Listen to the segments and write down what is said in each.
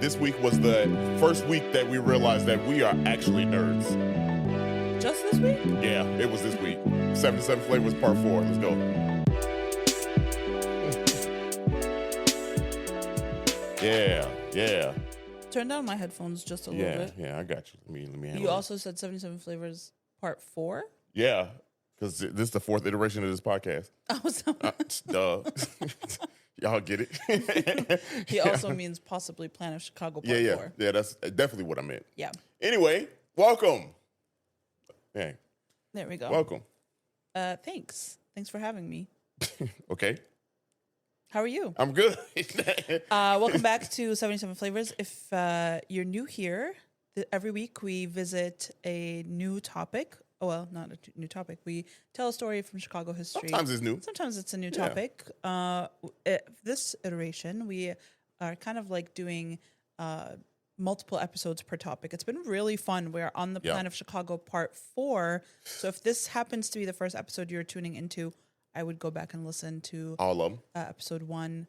this week was the first week that we realized that we are actually nerds. Just this week? Yeah, it was this week. 77 Flavors Part 4. Let's go. Yeah. Turn down my headphones just a little bit. Yeah, I got you. Let me handle You it. also said 77 Flavors Part 4? Yeah, because this is the fourth iteration of this podcast. Oh, so Duh. Y'all get it? he also means possibly Plan of Chicago Part 4. Yeah, that's definitely what I meant. Yeah. Anyway, welcome. Hey, There we go. welcome. Thanks. Thanks for having me. Okay, How are you? I'm good. Welcome back to 77 Flavors. If you're new here, every week we visit a new topic. Oh, well, not a new topic. We tell a story from Chicago history. Sometimes it's new. Sometimes it's a new Yeah. topic. This iteration, we are kind of like doing multiple episodes per topic. It's been really fun. We're on the Yeah. Plan of Chicago Part 4. So if this happens to be the first episode you're tuning into, I would go back and listen to All of them. episode 1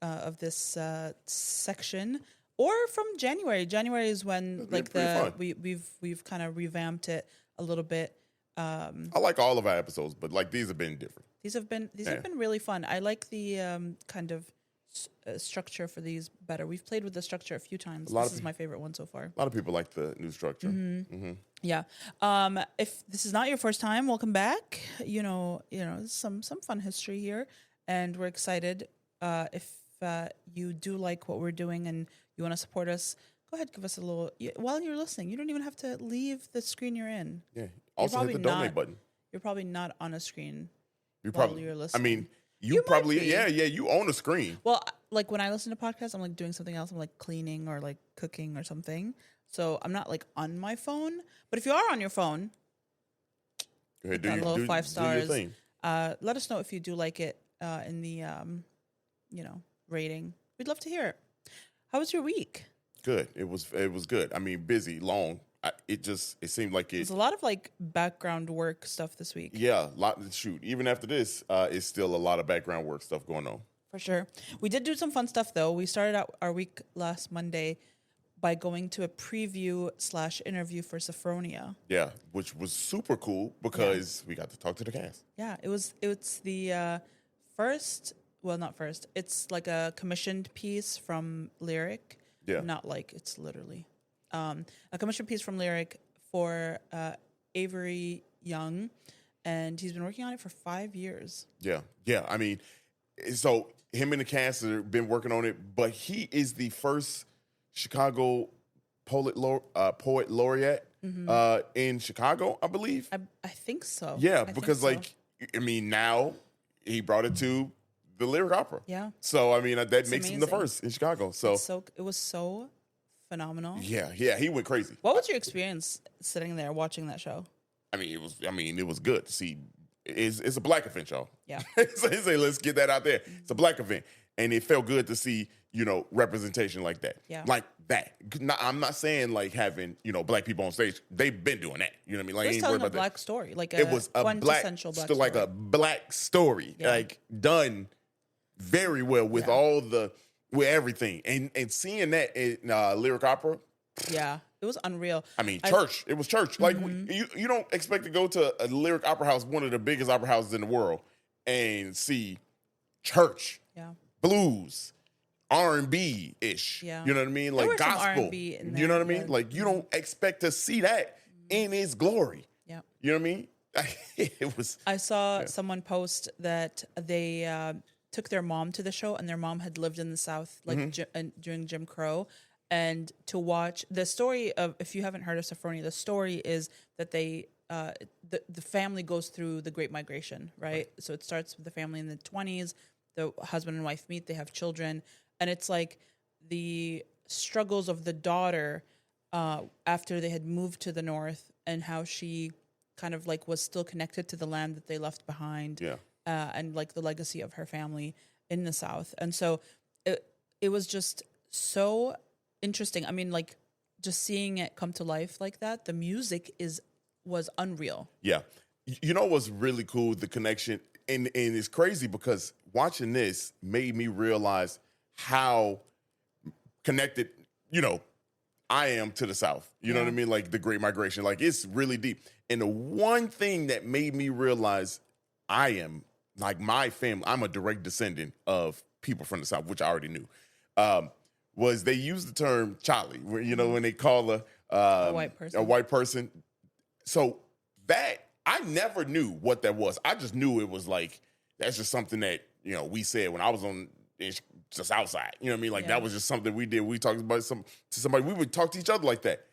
of this section, or from January. January is when been pretty fun. we've kind of revamped it a little bit. I like all of our episodes, but like these have been different. These have been really fun. I like the kind of structure for these better. We've played with the structure a few times. This is my favorite one so far. A lot of people like the new structure. Yeah. If this is not your first time, welcome back. You know, some fun history here, and we're excited. If you do like what we're doing and you want to support us, go ahead, give us a little. While you're listening, you don't even have to leave the screen you're in. Yeah. Also hit the probably donate not- button. You're probably not on a screen. You while probably. you're I listening. mean, you You might probably. be. Yeah. You own a screen. Well, like when I listen to podcasts, I'm like doing something else. I'm like cleaning or like cooking or something. So I'm not like on my phone. But if you are on your phone, Go ahead, that little 5 do stars. your thing. Let us know if you do like it in the rating. We'd love to hear it. How was your week? Good. It was good. I mean, busy, long. It seemed like There's it. a lot of like background work stuff this week. Yeah, shoot. Even after this, it's still a lot of background work stuff going on. For sure. We did do some fun stuff though. We started out our week last Monday by going to a preview/interview for Sophronia. Yeah, which was super cool because we got to talk to the cast. Yeah, it's the first. Well, not first. It's like a commissioned piece from Lyric. Yeah. Not like it's literally a commissioned piece from Lyric for Avery Young, and he's been working on it for 5 years. Yeah. I mean, so him and the cast have been working on it, but he is the first Chicago poet laureate in Chicago, I believe. I think so. Yeah, I think because so. like, I mean, now he brought it to the Lyric Opera. Yeah. So I mean, that makes him the amazing. first in Chicago. So it was so phenomenal. yeah, he went crazy. What was your experience sitting there watching that show? I mean, it was good to see. It's a black event, y'all. Yeah. So they say, let's get that out there. It's a black event, and it felt good to see representation like that. Yeah. Like that. I'm not saying like having black people on stage. They've been doing that. You know what I mean? Like, It was ain't telling worried a about that. black story, like It was a quintessential black story. like a black story, Yeah. like done very well with with everything, and seeing that in Lyric Opera. Yeah, it was unreal. I mean, church. It was church. Like you don't expect to go to a Lyric Opera house, one of the biggest opera houses in the world, and see church, Yeah. blues, R&B ish. Yeah. You know what I mean? There Like were some gospel. R&B in You know there, what I mean? but- Like you don't expect to see that in its glory. Yeah. You know what I mean? It was. I saw someone post that they took their mom to the show, and their mom had lived in the South like during Jim Crow. And to watch the story of, if you haven't heard of Sophronia, the story is that they the family goes through the Great Migration, right? So it starts with the family in the 20s. The husband and wife meet, they have children, and it's like the struggles of the daughter after they had moved to the North, and how she kind of like was still connected to the land that they left behind, Yeah. and like the legacy of her family in the South. And so it was just so interesting. I mean, like just seeing it come to life like that. The music was unreal. Yeah. You know what's really cool? The connection. And it's crazy because watching this made me realize how connected, you know, I am to the South. You know Yeah. what I mean? Like the Great Migration. Like it's really deep. And the one thing that made me realize I am like my family, I'm a direct descendant of people from the South, which I already knew. Was they use the term Charlie, where you know when they call A white person. a white person. So that I never knew what that was. I just knew it was like that's just something that you know we said when I was on just outside. You know what I mean? Like Yeah. that was just something we did. We talked about to somebody. We would talk to each other like that.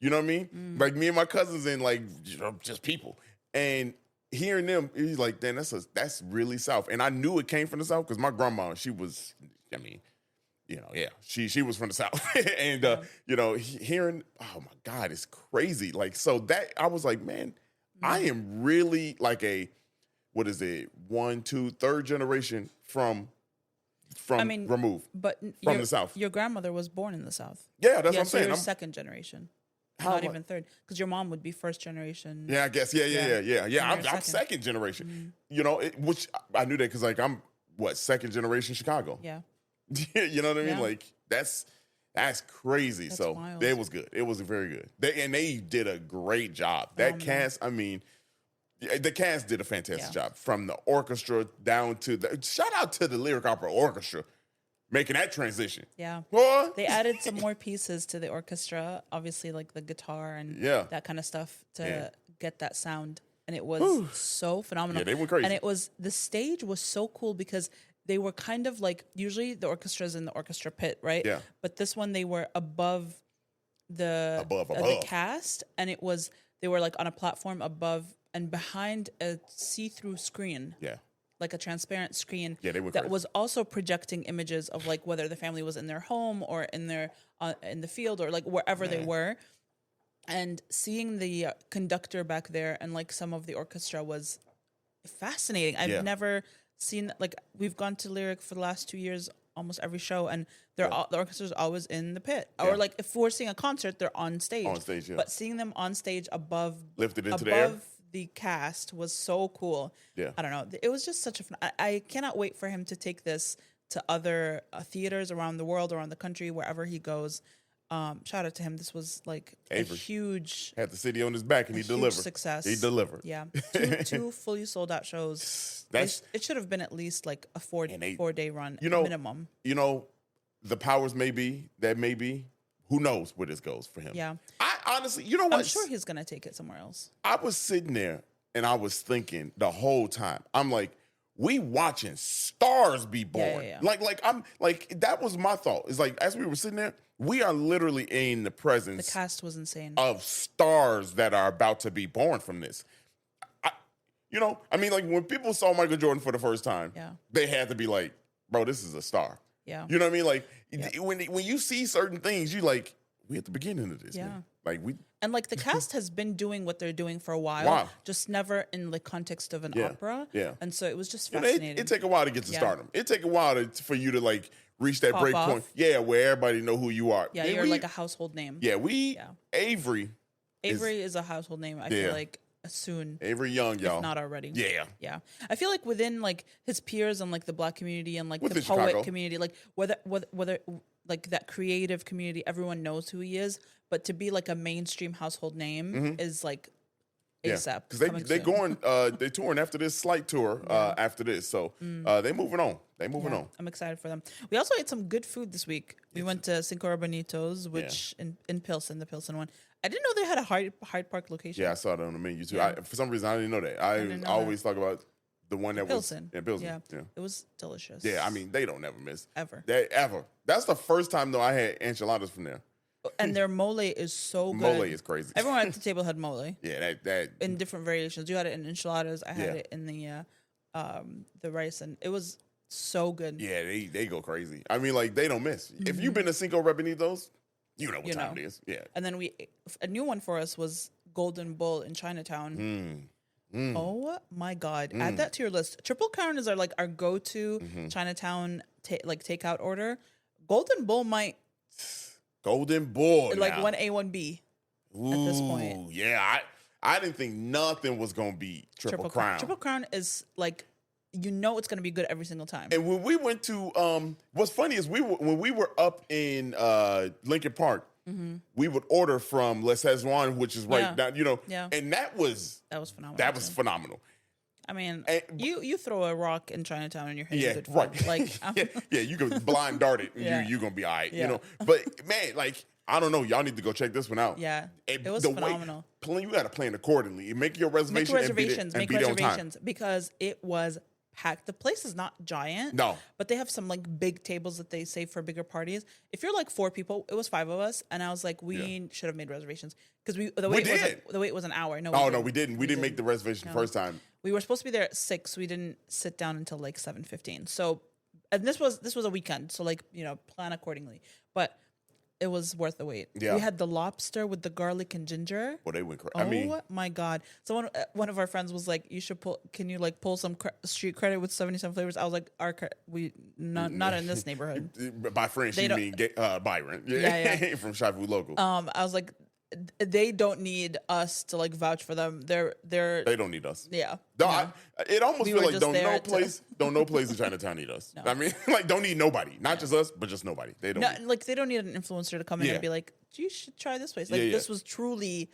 You know what I mean? Like me and my cousins and like you know, just people. And hearing them, he's like, damn, that's really South. And I knew it came from the South because my grandma, she was, I mean, you know, yeah, she was from the South. And you know, hearing, oh my God, it's crazy. Like, so that I was like, man, I am really like what is it, 1, 2, third generation from removed But from the South. Your grandmother was born in the South. Yeah, that's Yeah, what I'm so saying. you're I'm- second generation. How Not am I- even third. Because your mom would be first generation. Yeah, I guess. Yeah. And I'm you're second second. generation. You know, which I knew that because like I'm second generation Chicago. Yeah. You know what I mean? Yeah. Like that's crazy. That's so wild. it was good. It was very good. They did a great job. That cast, I mean, the cast did a fantastic job from the orchestra down to the shout out to the Lyric Opera Orchestra making that transition. Yeah. Boy. They added some more pieces to the orchestra, obviously like the guitar and Yeah. that kind of stuff to Yeah. get that sound. And it was so phenomenal. Yeah, they went crazy. And the stage was so cool because they were kind of like, usually the orchestra's in the orchestra pit, right? Yeah. But this one, they were above the Above. cast, and they were like on a platform above and behind a see-through screen. Yeah. Like a transparent screen Yeah, they were that crazy. was also projecting images of like whether the family was in their home or in their in the field or like wherever they were, and seeing the conductor back there and like some of the orchestra was fascinating. I've never seen like we've gone to Lyric for the last 2 years, almost every show, and the orchestra's always in the pit, or like if we're seeing a concert, they're on stage. On stage, yeah. But seeing them on stage Lifted into the air. above the cast was so cool. Yeah. I don't know. It was just such a fun. I cannot wait for him to take this to other theaters around the world, around the country, wherever he goes. Shout out to him. This was like Avery. a huge, Had the city on his back and he huge delivered. success. He delivered. Yeah, two fully sold out shows. That's It should have been at least like a 4-day run, you know, minimum. You know, the powers may be that may be. Who knows where this goes for him? Yeah. I honestly, you know what? I'm sure he's gonna take it somewhere else. I was sitting there and I was thinking the whole time. I'm like, we watching stars be born. yeah. Like I'm like that was my thought. It's like as we were sitting there, we are literally in the The presence cast was insane. of stars that are about to be born from this. You know, I mean, like when people saw Michael Jordan for the first time, Yeah. they had to be like, bro, this is a star. Yeah. You know what I mean? Like when you see certain things, you like, we at the beginning of this. Yeah. Man. Like we And like the cast has been doing what they're doing for a while, Wow. just never in the context of an Yeah, opera. yeah. And so it was just you know, fascinating. it take a while to get to Yeah. stardom. It take a while for you to like reach that Pop break off. point. Yeah, where everybody know who you are. Yeah, And you're we- like a household name. Yeah. Avery Avery is a household name. I feel like soon, Avery Young, y'all. if not already. Yeah. Yeah. I feel like within like his peers and like the Black community and like Within the poet Chicago. community, like whether like that creative community, everyone knows who he is. But to be like a mainstream household name is like ASAP. Because they coming soon. going they touring after this slight tour after this. So they moving on. They moving Yeah, on. I'm excited for them. We also ate some good food this week. We went to Cinco Urbanitos, which in Pilsen, the Pilsen one. I didn't know they had a Hyde Park location. Yeah, I saw that on the menu too. Yeah. For some reason I didn't know that. I didn't know always talk about the one that Pilsen. was in Pilsen. Yeah. It was delicious. Yeah, I mean they don't never miss. Ever. Ever. That's the first time though I had enchiladas from there. And their mole is so good. Mole is crazy. Everyone at the table had mole Yeah, that in different variations. You had it in enchiladas. I had Yeah. it in the rice, and it was so good. yeah, they go crazy. I mean, like they don't miss. If you've been to Cinco Rebanitos, you know what You time know. it is. Yeah. And then a new one for us was Golden Bull in Chinatown. Oh my God! Add that to your list. Triple Crown is our go-to Chinatown takeout order. Golden Bull might Golden Bull. like now. 1A 1B at this point. Ooh, yeah, I didn't think nothing was gonna be Triple Crown. Triple Crown is like you know it's going to be good every single time. And when we went to, what's funny is when we were up in Lincoln Park, we would order from Les Szechuan, which is right down, and that was phenomenal. That was phenomenal. I mean, you throw a rock in Chinatown and you're hitting good food. Right. Like, you can blind dart it and you're gonna be all right. But man, like, I don't know. Y'all need to go check this one out. Yeah, it was phenomenal. You got to plan accordingly. Make your reservation. Make reservations because it was packed. The place is not giant. No, but they have some like big tables that they save for bigger parties. If you're like 4 people, it was 5 of us, and I was like, we should have made reservations because the wait was an hour. No, we didn't. We didn't make the reservation the first time. We were supposed to be there at 6. We didn't sit down until like 7:15. So, and this was a weekend, so like plan accordingly. But it was worth the wait. Yeah. We had the lobster with the garlic and ginger. Well, they went crazy. Oh my God. So one of our friends was like, can you like pull some street credit with 77 flavors? I was like, not in this neighborhood. By friends, you mean Byron. Yeah. From Shy Food Local. I was like, they don't need us to like vouch for them. They don't need us. Yeah. No, it almost feels like don't no place in Chinatown need us. No. I mean, like don't need nobody, not just us, but just nobody. They don't. They don't need an influencer to come in and be like, you should try this place. Like this was truly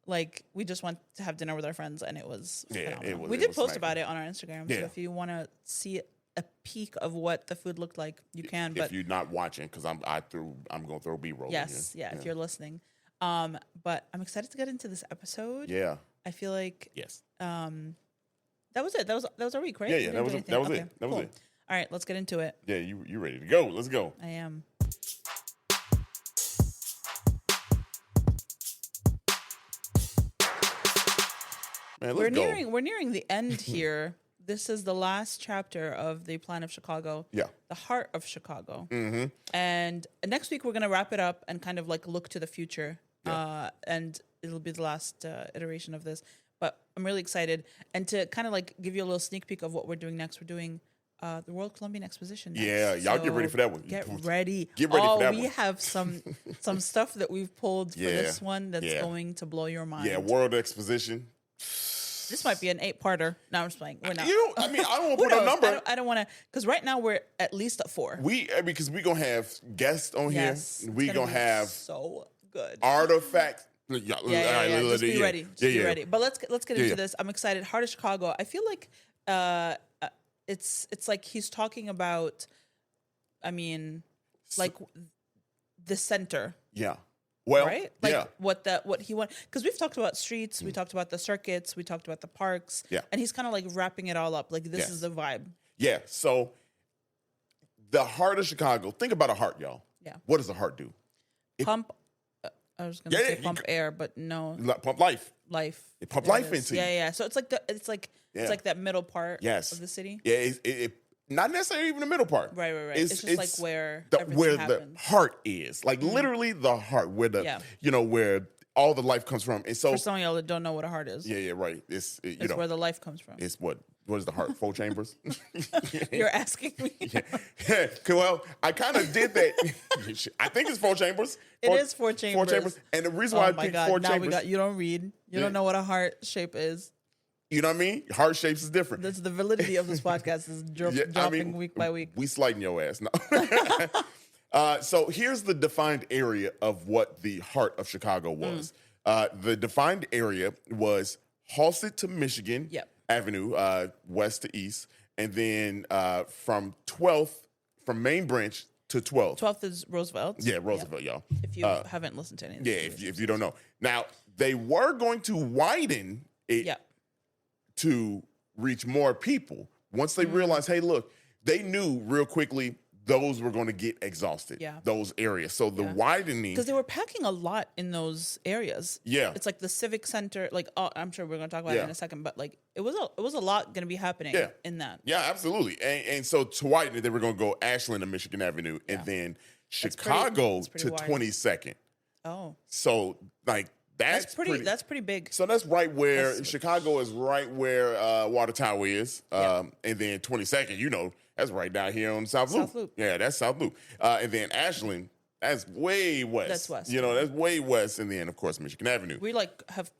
like we just went to have dinner with our friends and it was phenomenal. We did post about it on our Instagram. So if you want to see a peek of what the food looked like, you can. But if you're not watching, because I'm gonna throw B-roll. Yes, if you're listening. But I'm excited to get into this episode. Yeah. I feel like yes. That was it. That was our week, right? Yeah, that was it. That was it. All right, let's get into it. Yeah, you ready to go? Let's go. I am. Man, we're nearing the end here. This is the last chapter of the Plan of Chicago. Yeah. The Heart of Chicago. Mm-hmm. And next week we're going to wrap it up and kind of like look to the future. Yeah. And it'll be the last iteration of this. But I'm really excited. And to kind of like give you a little sneak peek of what we're doing next, we're doing the World Columbian Exposition next. Yeah, y'all get ready for that one. Get ready. Get ready for that one. We have some stuff that we've pulled for this one that's going to blow your mind. Yeah, World Exposition. This might be an 8-parter. No, I'm just playing. We're not. I don't want to put a number. I don't want to, because right now we're at least at 4. Because we're going to have guests on here. We're going to have so good artifacts. Just be ready. Just be ready. But let's get into this. I'm excited. Heart of Chicago. I feel like it's like he's talking about, I mean, like the center. Yeah. Well, right? Like what he wants, because we've talked about streets, we talked about the circuits, we talked about the parks, and he's kind of like wrapping it all up. Like this is the vibe. Yeah. So the heart of Chicago. Think about a heart, y'all. Yeah. What does a heart do? Pump. I was gonna say pump air, but no. Pump life. It pump life into you. Yeah. So it's like that middle part of the city. Yeah. It not necessarily even the middle part. Right. It's just like where the heart is. Like literally the heart, where the where all the life comes from. And so for some of y'all that don't know what a heart is. Yeah, right. It's where the life comes from. It's what is the heart? 4 chambers? You're asking me. Well, I kind of did that. I think it's 4 chambers. It is 4 chambers. 4 chambers. And the reason why I picked 4 chambers. You don't read. You don't know what a heart shape is. You know what I mean? Heart shapes is different. That's the validity of this podcast is dropping week by week. We sliding your ass. No. So here's the defined area of what the heart of Chicago was. The defined area was Halsted to Michigan Avenue, west to east, and then from 12th, from Main Branch to 12th. 12th is Roosevelt. Yeah, Roosevelt, y'all. If you haven't listened to any of this. Yeah, if you don't know. Now, they were going to widen it to reach more people. Once they realized, hey, look, they knew real quickly those were going to get exhausted, those areas. So the widening... Because they were packing a lot in those areas. Yeah. It's like the Civic Center, like, I'm sure we're going to talk about it in a second, but like it was a lot going to be happening in that. Yeah, absolutely. And so to widen it, they were going to go Ashland to Michigan Avenue and then Chicago to 22nd. Oh. So like... That's pretty big. So that's right where Chicago is, right where Water Tower is, and then 22nd. That's right down here on South Loop. Yeah, that's South Loop. And then Ashland, that's way west. That's west. That's way west, and then of course Michigan Avenue. We like have,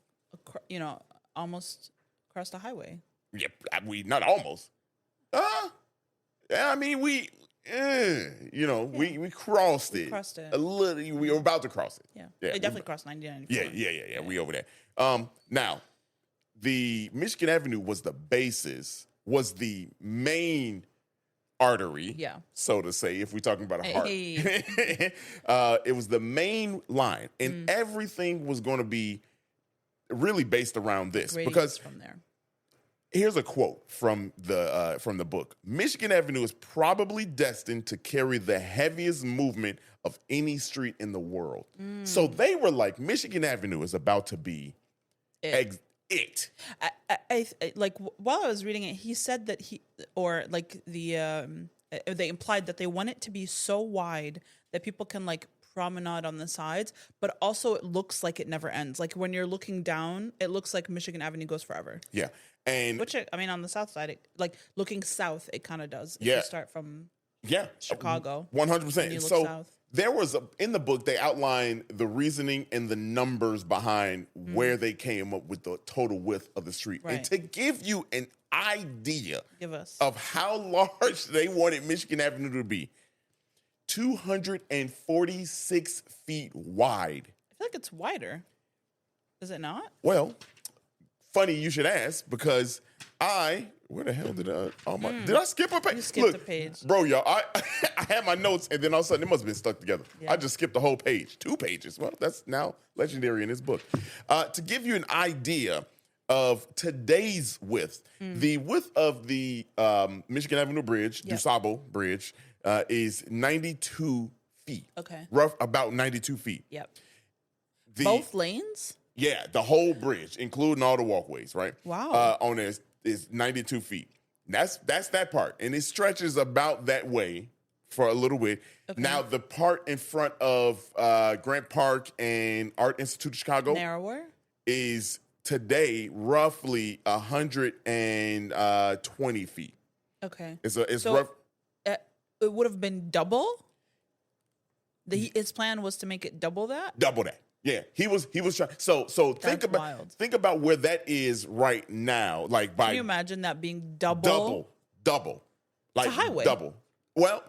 almost crossed the highway. Yeah, we not almost. Yeah, I mean, we crossed it. crossed it. A little. We were about to cross it. Yeah. Yeah, It definitely crossed 99. Yeah. We over there. Now, the Michigan Avenue was the main artery, Yeah. so to say, if we're talking about a heart. Hey. It was the main line, and everything was going to be really based around this. Grading Because is from there. here's a quote from the book: Michigan Avenue is probably destined to carry the heaviest movement of any street in the world. So they were like, Michigan Avenue is about to be it. While I was reading it, he said that they implied that they want it to be so wide that people can like promenade on the sides, but also it looks like it never ends. Like when you're looking down, it looks like Michigan Avenue goes forever. Yeah. And Which I mean, on the south side, like looking south, it kind of does. If Yeah. you start from yeah, Chicago, 100%. and you look So south. there was in the book, they outlined the reasoning and the numbers behind where they came up with the total width of the street. And Right. to give you an idea give us. of how large they wanted Michigan Avenue to be, 246 feet wide. I feel like it's wider. Is it not? Well, funny you should ask, because where the hell did I skip a page? You skipped a page. Bro, y'all, I had my notes, and then all of a sudden it must have been stuck together. Yeah. I just skipped the whole page, 2 pages. Well, that's now legendary in this book. To give you an idea of today's width, the width of the Michigan Avenue Bridge, Yep. DuSable Bridge, is 92 feet. Okay. About 92 feet. Yep. The- Both lanes? Yeah, the whole bridge, including all the walkways, right? Wow. On there is 92 feet. That's that part. And it stretches about that way for a little bit. Okay. Now, the part in front of Grant Park and Art Institute of Chicago Narrower? is today roughly 120 feet. Okay. It's So- rough. It would have been double? His plan was to make it double that? Double that. Yeah, he was trying. So think That's wild. about where that is right now. Like by Can you imagine that being double? double, like a highway. double. Well,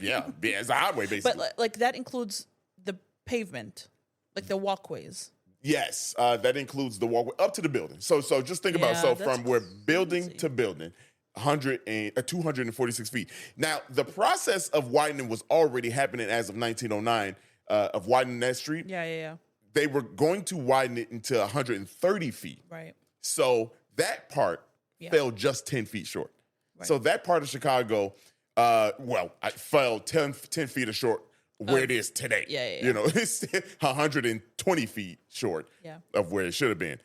yeah, it's a highway basically. But like that includes the pavement, like the walkways. Yes, that includes the walkway up to the building. So just think about Yeah, so that's from where building crazy. to building, 246 feet. Now the process of widening was already happening as of 1909. Of widening that street, Yeah. they were going to widen it into 130 feet. Right. So that part Yeah. fell just 10 feet short. Right. So that part of Chicago, I fell 10 feet short where it is today. Yeah. You know, it's 120 feet short Yeah. of where it should have been.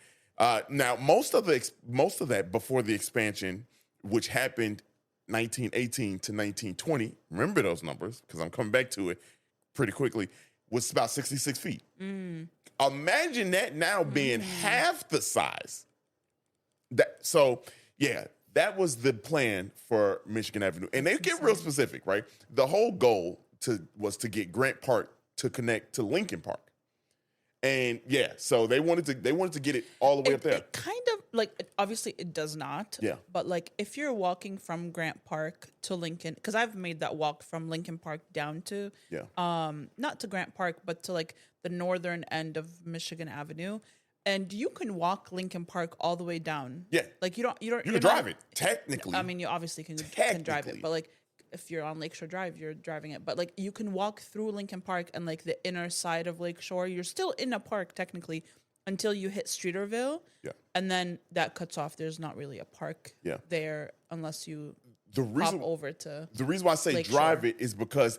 Now, most of that before the expansion, which happened 1918 to 1920, remember those numbers because I'm coming back to it pretty quickly, was about 66 feet. Imagine that now being half the size. That was the plan for Michigan Avenue. And they get real specific, right? The whole goal was to get Grant Park to connect to Lincoln Park. And so they wanted to get it all the way up there. It kind of like obviously it does not. Yeah. But like if you're walking from Grant Park to Lincoln, because I've made that walk from Lincoln Park down to not to Grant Park, but to like the northern end of Michigan Avenue, and you can walk Lincoln Park all the way down. Yeah. Like you You can drive it, technically. I mean, you obviously can drive Technically. it, but like if you're on Lakeshore Drive, you're driving it. But like you can walk through Lincoln Park and like the inner side of Lakeshore. You're still in a park technically until you hit Streeterville. Yeah. And then that cuts off. There's not really a park there unless you hop over to. The reason why I say Lakeshore. drive it is because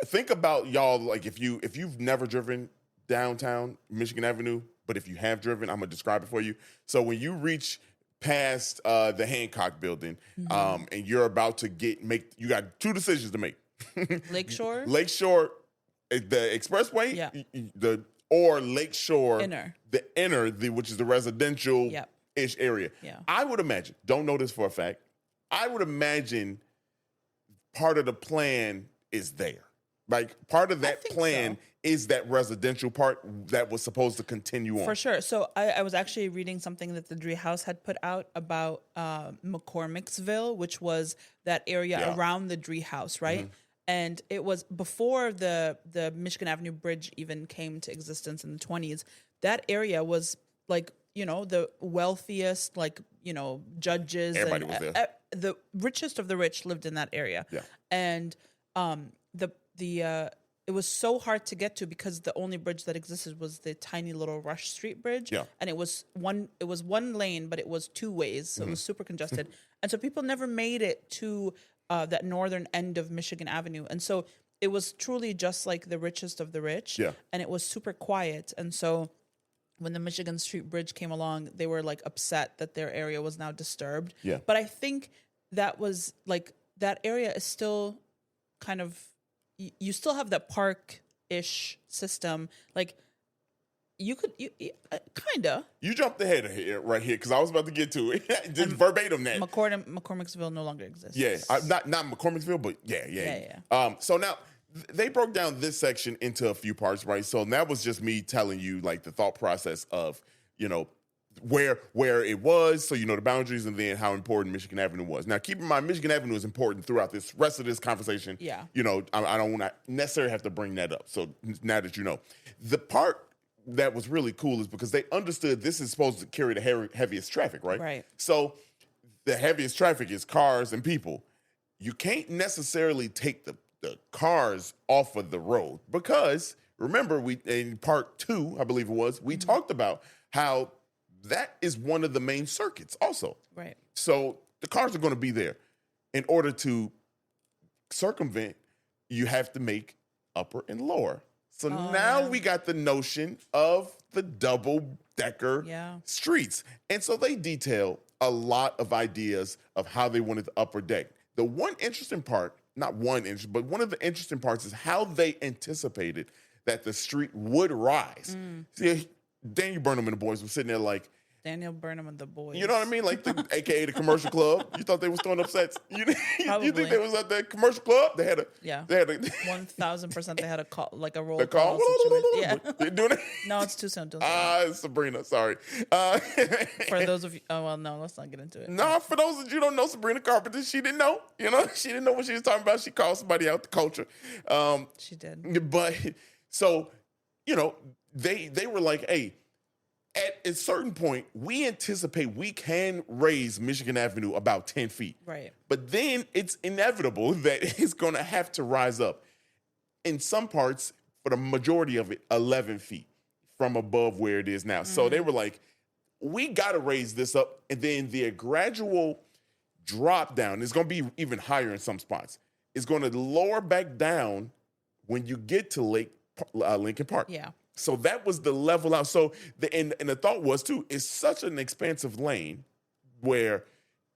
think about y'all, like if you've never driven downtown Michigan Avenue, but if you have driven, I'm gonna describe it for you. So when you reach past the Hancock building, and you're about to you got 2 decisions to make. Lakeshore? Lakeshore, the expressway, Yeah. or Lakeshore, Inner. the inner, which is the residential ish area. Yeah. I would imagine, don't know this for a fact, I would imagine part of the plan is there. Like part of that think plan so. is that residential part that was supposed to continue on. For sure. So I was actually reading something that the Dree House had put out about McCormicksville, which was that area Yeah. around the Dree House, right? And it was before the Michigan Avenue Bridge even came to existence in the 20s. That area was like, you know, the wealthiest, like, you know, judges. Everybody and, was there. the richest of the rich lived in that area. Yeah. And it was so hard to get to because the only bridge that existed was the tiny little Rush Street Bridge. Yeah. And it was one lane, but it was two ways. So it was super congested. And so people never made it to that northern end of Michigan Avenue. And so it was truly just like the richest of the rich. Yeah. And it was super quiet. And so when the Michigan Street Bridge came along, they were like upset that their area was now disturbed. Yeah. But I think that was like, that area is still kind of, you still have that park-ish system. Like, you could, kind of. You jumped ahead of here, right here, because I was about to get to it. Just verbatim that. McCormicksville no longer exists. Yeah, not McCormicksville, but yeah. Yeah. So now they broke down this section into a few parts, right? So that was just me telling you like the thought process of, you know, where it was, so you know the boundaries, and then how important Michigan Avenue was. Now, keep in mind, Michigan Avenue is important throughout this rest of this conversation. Yeah. You know, I don't want to necessarily have to bring that up. So now that you know, the part that was really cool is because they understood this is supposed to carry the heaviest traffic, right? Right. So the heaviest traffic is cars and people. You can't necessarily take the cars off of the road because remember we in part 2, I believe it was, we talked about how that is one of the main circuits also. Right. So the cars are going to be there. In order to circumvent, you have to make upper and lower. So now we got the notion of the double-decker streets. And so they detail a lot of ideas of how they wanted the upper deck. The one interesting part, not one interesting, but one of the interesting parts is how they anticipated that the street would rise. See, Daniel Burnham and the boys were sitting there like, Daniel Burnham and the boys. you know what I mean? Like, AKA the commercial club. You thought they was throwing up sets? You think they was at the commercial club? They had a 1,000% they had a call, like a roll the call. call situation. Yeah. They doing it? No, it's too soon. Don't say that. Sabrina, sorry. For those of you, oh well, no, let's not get into it. No, for those of you who don't know Sabrina Carpenter, she didn't know. You know, she didn't know what she was talking about. She called somebody out the culture. She did. But so, you know, they were like, hey, at a certain point, we anticipate we can raise Michigan Avenue about 10 feet. Right. But then it's inevitable that it's going to have to rise up. In some parts, for the majority of it, 11 feet from above where it is now. So they were like, we got to raise this up. And then the gradual drop down is going to be even higher in some spots. It's going to lower back down when you get to Lincoln Park. Yeah. So that was the level out. So and the thought was too, it's such an expansive lane where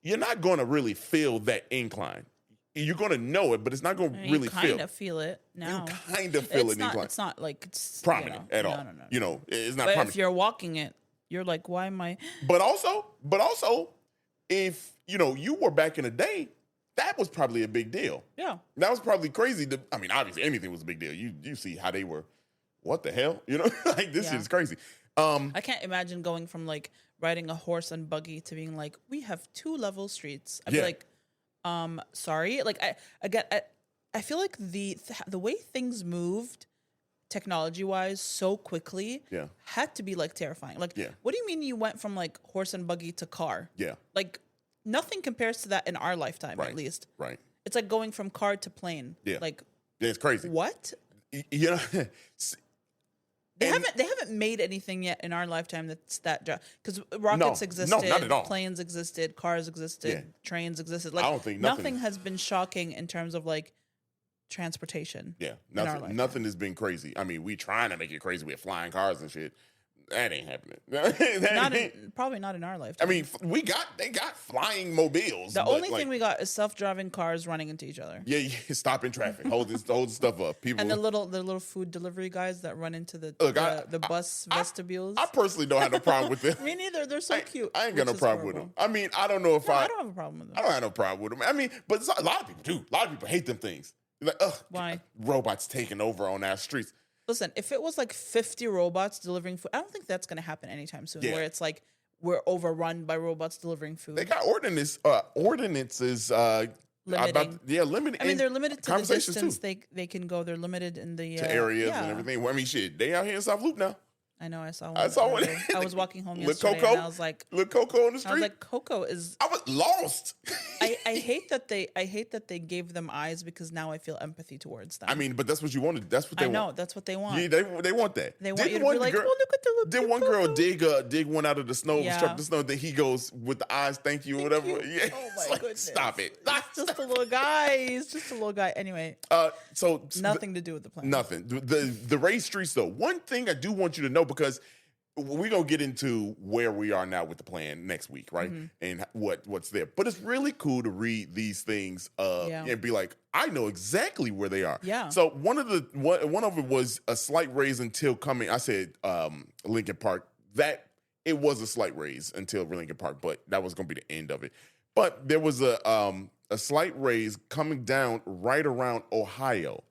you're not going to really feel that incline. You're going to know it, but it's not going to really feel. You kind of feel it now. You kind of feel an incline. It's not like it's prominent at all. No. You know, it's not but prominent. if you're walking it, you're like, why am I? But also, if you know you were back in the day, that was probably a big deal. Yeah. That was probably crazy. I mean, obviously anything was a big deal. You see how they were. What the hell? You know, like this shit is crazy. I can't imagine going from like riding a horse and buggy to being like, we have 2-level streets. I'd be like, sorry. Like I feel like the way things moved technology wise so quickly had to be like terrifying. Like, what do you mean you went from like horse and buggy to car? Yeah. Like nothing compares to that in our lifetime, at least. Right. It's like going from car to plane. Yeah. Like, it's crazy. What? You know, They haven't made anything yet in our lifetime that's that because rockets existed, not at all. Planes existed, cars existed, trains existed. Like I don't think nothing has been shocking in terms of like transportation. Yeah, nothing has been crazy. I mean, we trying to make it crazy with flying cars and shit. That ain't happening. Probably not in our lifetime. I mean, they got flying mobiles. The only thing we got is self-driving cars running into each other. Yeah, stopping traffic, hold this stuff up. People and the little food delivery guys that run into the bus vestibules. I personally don't have no problem with them. Me neither. They're so cute. I ain't got no problem with them. I mean, I don't know if I don't have a problem with them. I don't have no problem with them. I mean, but a lot of people do. A lot of people hate them things. You're like, ugh, Why? robots taking over on our streets. Listen, if it was like 50 robots delivering food, I don't think that's going to happen anytime soon. Yeah. Where it's like we're overrun by robots delivering food. They got ordinances. Limiting. Limiting. I mean, they're limited to the conversations distance too, they can go. They're limited in the to areas yeah. and everything. Well, I mean, shit, they out here in South Loop now. I know. I saw one. I saw one. I was walking home Look, yesterday, Coco. and I was like, Look, Coco on the street. I was like, Coco is. I was lost. I hate that they gave them eyes because now I feel empathy towards them. I mean, but that's what you wanted. That's what they I know want. that's what they want. Yeah, they want that. They want you to one be like, girl- oh, look at the little. Did one girl dig one out of the snow, Yeah. struck the snow, then he goes with the eyes, thank you, whatever. you. Yeah. Oh It's my like, goodness. Stop it. He's just a little guy. He's just a little guy. Anyway, So nothing to do with the plan. nothing. The raised streets though. One thing I do want you to know, because we're gonna get into where we are now with the plan next week, right? Mm-hmm. And what's there. But it's really cool to read these things Yeah. and be like, I know exactly where they are. Yeah. So one of it was a slight raise until coming. I said Lincoln Park. That it was a slight raise until Lincoln Park, but that was gonna be the end of it. But there was a slight raise coming down right around Ohio.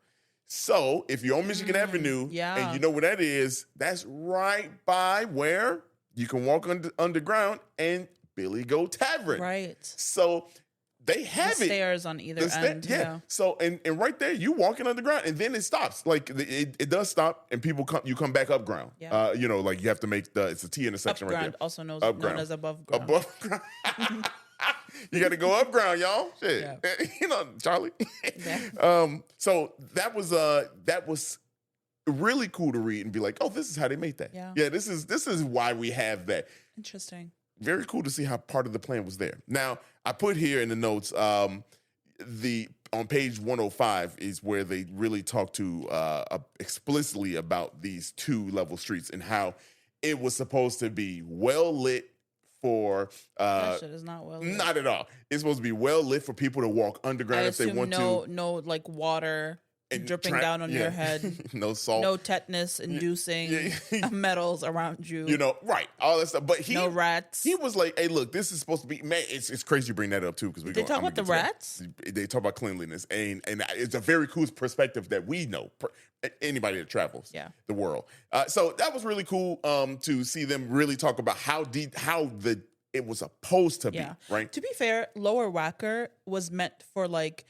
So if you're on Michigan Avenue yeah. and you know where that is, that's right by where you can walk underground and Billy Goat Tavern. Right. So they have The it. stairs on either The end. yeah. So and right there, you walking underground, and then it stops. Like it does stop, and people come back up ground. Yeah. Like you have to make it's a T intersection right Upground, there. also known Upground. as above ground. Above ground. You got to go up ground, y'all. Shit. Yeah. Charlie. Yeah. So that was really cool to read and be like, oh, this is how they made that. Yeah. This is why we have that. Interesting. Very cool to see how part of the plan was there. Now, I put here in the notes, on page 105 is where they really talk to explicitly about these 2-level streets and how it was supposed to be well lit for That shit is not well lit. not at all. It's supposed to be well lit for people to walk underground I if they assume want no like water and dripping down on your head. No salt. No tetanus inducing metals around you. Right. All that stuff. But no rats. He was like, hey, look, this is supposed to be, man, it's crazy you bring that up too. Because They talk about the rats? They talk about cleanliness. And it's a very cool perspective that we know. Anybody that travels the world. So that was really cool to see them really talk about how it was supposed to be, right? To be fair, Lower Wacker was meant for like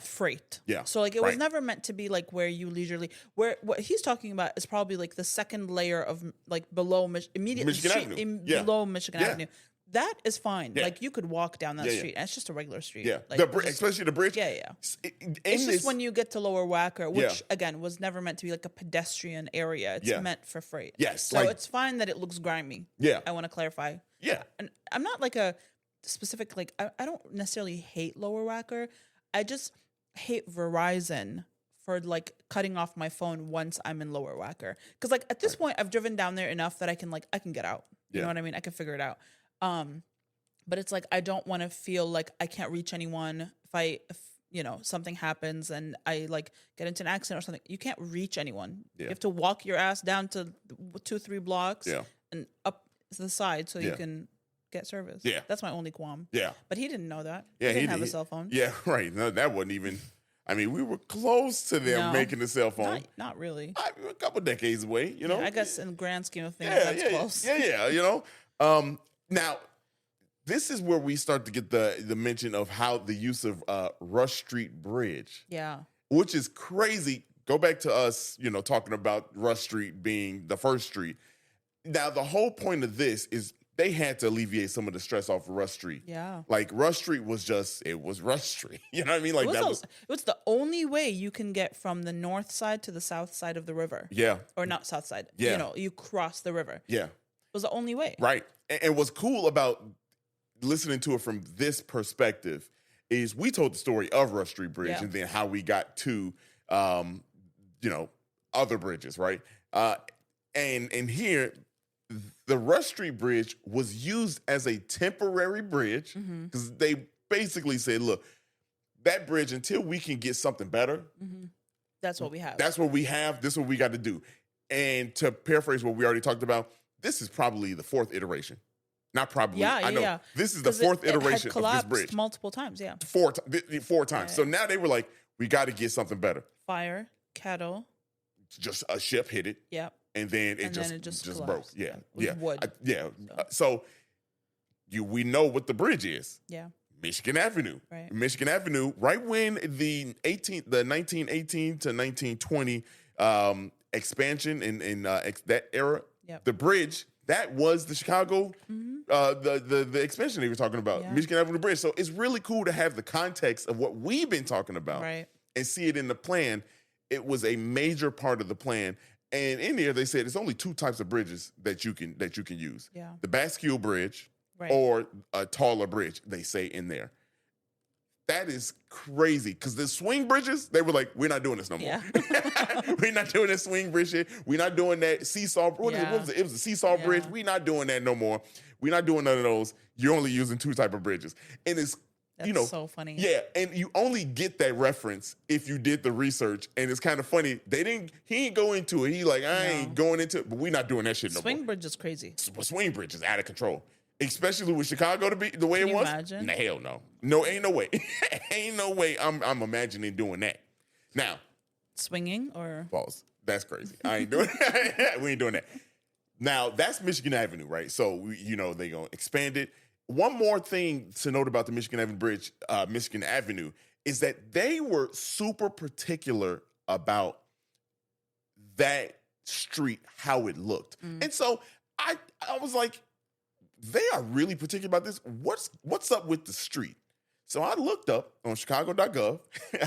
freight. Yeah. So like it was never meant to be like where you leisurely what he's talking about is probably like the second layer of like below immediately Michigan Avenue. below Michigan Avenue. That is fine. Yeah. Like you could walk down that street. And it's just a regular street. Yeah. Like, Especially the bridge. Yeah. It's just when you get to Lower Wacker, which again was never meant to be like a pedestrian area. It's meant for freight. Yes, So it's fine that it looks grimy. Yeah. I want to clarify. Yeah. And I'm not like a specific like I don't necessarily hate Lower Wacker. I just hate Verizon for like cutting off my phone once I'm in Lower Wacker. Because like at this point I've driven down there enough that I can get out. You know what I mean? I can figure it out. But it's like I don't want to feel like I can't reach anyone if something happens and I like get into an accident or something. You can't reach anyone. You have to walk your ass down to 2-3 blocks and up to the side so you can get service. Yeah. That's my only qualm. Yeah. But he didn't know that. Yeah, he didn't have a cell phone. Yeah, right. No, that wasn't even. I mean, we were close to them making a cell phone. Not really. A couple decades away, you know. I guess in the grand scheme of things, that's close. Yeah. Now, this is where we start to get the mention of how the use of Rush Street Bridge. Yeah. Which is crazy. Go back to us, talking about Rush Street being the first street. Now, the whole point of this is they had to alleviate some of the stress off of Rush Street. Yeah. Like Rush Street was Rush Street. You know what I mean? Like it was the only way you can get from the north side to the south side of the river. Yeah. Or not south side. Yeah. You cross the river. Yeah. It was the only way. Right. And what's cool about listening to it from this perspective is we told the story of Rush Street Bridge and then how we got to, other bridges, right? And here, the Rush Street Bridge was used as a temporary bridge because they basically said, look, that bridge, until we can get something better, that's what we have. That's what we have. This is what we got to do. And to paraphrase what we already talked about, this is probably the 4th iteration. Not probably. I know. This is the 4th iteration it had of this bridge. multiple times, 4 times. So now they were like, We got to get something better. Fire, kettle. Just a ship hit it, Yep. and then it And just then it just broke. collapsed. Yeah, With yeah, wood. So we know what the bridge is. Yeah. Michigan Avenue. Right. Michigan Avenue, right when the 1918 to 1920 expansion in that era, Yep. the bridge, that was the Chicago, the expansion they were talking about, Yeah. Michigan Avenue Bridge. So it's really cool to have the context of what we've been talking about Right. and see it in the plan. It was a major part of the plan. And in there, they said it's only two types of bridges that you can use. Yeah. The Bascule Bridge Right. or a taller bridge, they say in there. That is crazy because the swing bridges, they were like, we're not doing this no more. Yeah. We're not doing this swing bridge shit. We're not doing that seesaw. What was it? It was a seesaw bridge. Yeah. We're not doing that no more. We're not doing none of those. You're only using two type of bridges. And it's, That's so funny. Yeah, and you only get that reference if you did the research. And it's kind of funny. He didn't go into it. He like, I ain't going into it, but we're not doing that shit no more. Swing bridge is crazy. Swing bridge is out of control. Especially with Chicago to be the way Can it you was. imagine? Nah, hell no. No, ain't no way. Ain't no way I'm imagining doing that. Now, Swinging or pause. That's crazy. I ain't doing we ain't doing that. Now, that's Michigan Avenue, right? So, they're going to expand it. One more thing to note about the Michigan Avenue Bridge, Michigan Avenue, is that they were super particular about that street, how it looked. And so I was like, they are really particular about this. What's up with the street? So I looked up on Chicago.gov.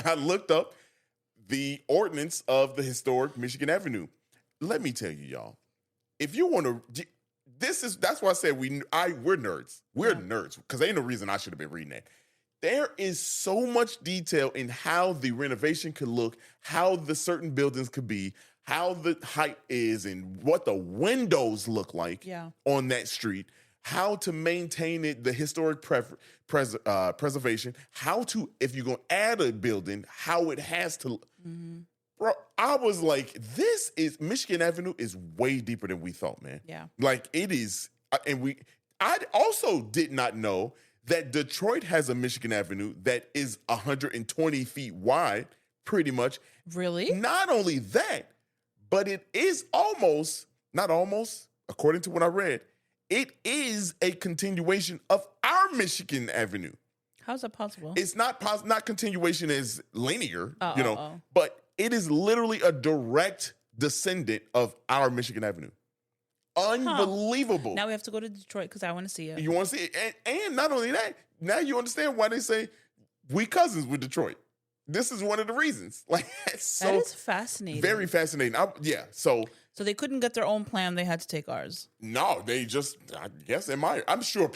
I looked up the ordinance of the historic Michigan Avenue. Let me tell you, y'all, if you want to, that's why I said we're nerds. We're nerds because ain't no reason I should have been reading that. There is so much detail in how the renovation could look, how the certain buildings could be, how the height is, and what the windows look like on that street. How to maintain it, the historic preservation, how to, if you're going to add a building, how it has to. Bro, I was like, Michigan Avenue is way deeper than we thought, man. Yeah. Like it is. I also did not know that Detroit has a Michigan Avenue that is 120 feet wide, pretty much. Really? Not only that, but it is not almost, according to what I read, it is a continuation of our Michigan Avenue. How's that possible? It's not continuation as linear, Oh. but it is literally a direct descendant of our Michigan Avenue. Unbelievable. Now we have to go to Detroit because I want to see it. You want to see it? And not only that, now you understand why they say we cousins with Detroit. This is one of the reasons. Like, that is fascinating. Very fascinating. So they couldn't get their own plan. They had to take ours. No, they just, I guess, I'm sure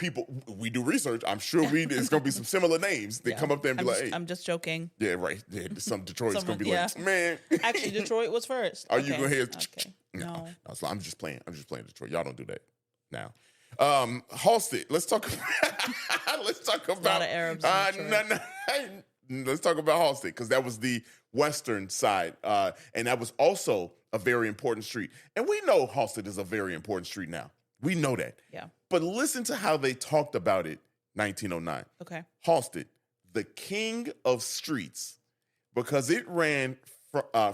we do research. I'm sure it's going to be some similar names. They come up there and be hey. I'm just joking. Yeah, right. Yeah, some Detroit's going to be like, man. Actually, Detroit was first. Are you going to hear? Okay. No. So I'm just playing Detroit. Y'all don't do that now. Halstead. Let's talk about. A lot of Arabs. Let's talk about Halstead because that was the western side, and that was also a very important street. And we know Halstead is a very important street now. We know that. Yeah. But listen to how they talked about it 1909. Okay. Halstead, the king of streets, because it ran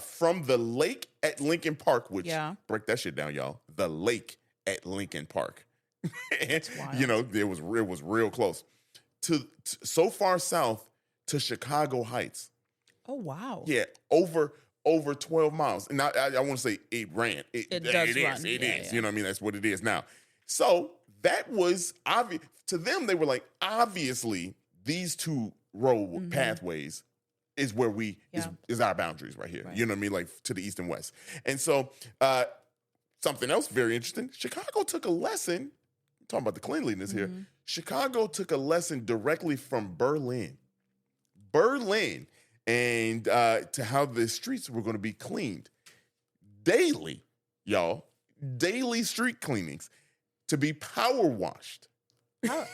from the lake at Lincoln Park, which break that shit down, y'all. The lake at Lincoln Park. That's wild. It was real close to so far south to Chicago Heights. Oh wow. Yeah, over 12 miles. And I want to say it ran. It does run. It is. Yeah. You know what I mean? That's what it is now. So that was obvious to them. They were like, obviously, these two road pathways is where is our boundaries right here. Right. You know what I mean? Like to the east and west. And so something else very interesting. Chicago took a lesson. I'm talking about the cleanliness here. Chicago took a lesson directly from Berlin. And to how the streets were going to be cleaned daily, y'all. Daily street cleanings to be power washed. Power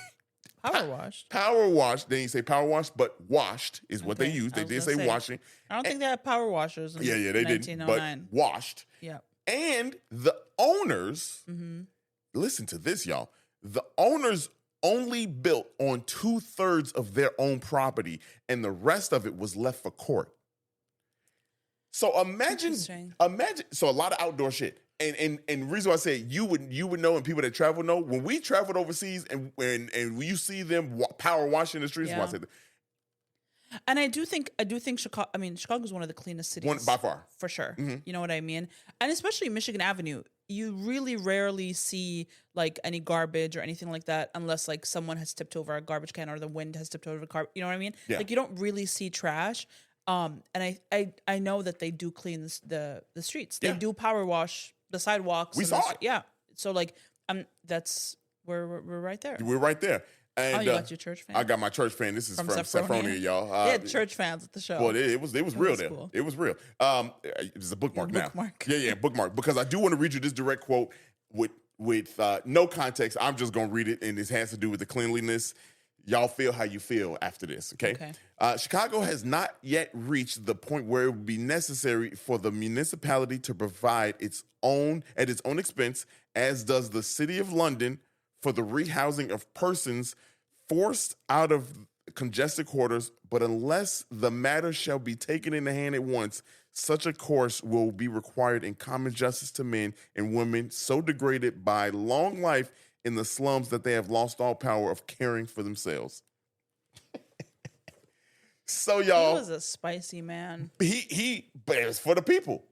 washed? Power washed. They didn't say power washed, but washed is what they used. They did say washing. I don't think they had power washers in they didn't. But washed. Yeah. And the owners, listen to this, y'all. The owners only built on 2/3 of their own property, and the rest of it was left for court. So imagine, Interesting. so a lot of outdoor shit. And the reason why I say you would know, and people that travel know, when we traveled overseas and when you see them power washing the streets, Yeah. why I say that, And I do think Chicago. I mean, Chicago is one of the cleanest cities one by far. for sure. Mm-hmm. You know what I mean? And especially Michigan Avenue, you really rarely see like any garbage or anything like that, unless like someone has tipped over a garbage can or the wind has tipped over a car. You know what I mean? Yeah. Like you don't really see trash. And I know that they do clean the streets. They Yeah. do power wash the sidewalks. We and saw it. Yeah. So like that's we're right there. We're right there. And, Oh, you got your church fan? I got my church fan. This is from Saffronia, y'all. They had church fans at the show. Well, it was real was there. cool. It was real. It's a bookmark now. bookmark. Yeah, bookmark. Because I do want to read you this direct quote with no context. I'm just gonna read it, and this has to do with the cleanliness. Y'all feel how you feel after this, okay? Chicago has not yet reached the point where it would be necessary for the municipality to provide its own at its own expense, as does the City of London, for the rehousing of persons forced out of congested quarters, but unless the matter shall be taken in the hand at once, such a course will be required in common justice to men and women so degraded by long life in the slums that they have lost all power of caring for themselves. So y'all, He was a spicy man. he but it's for the people.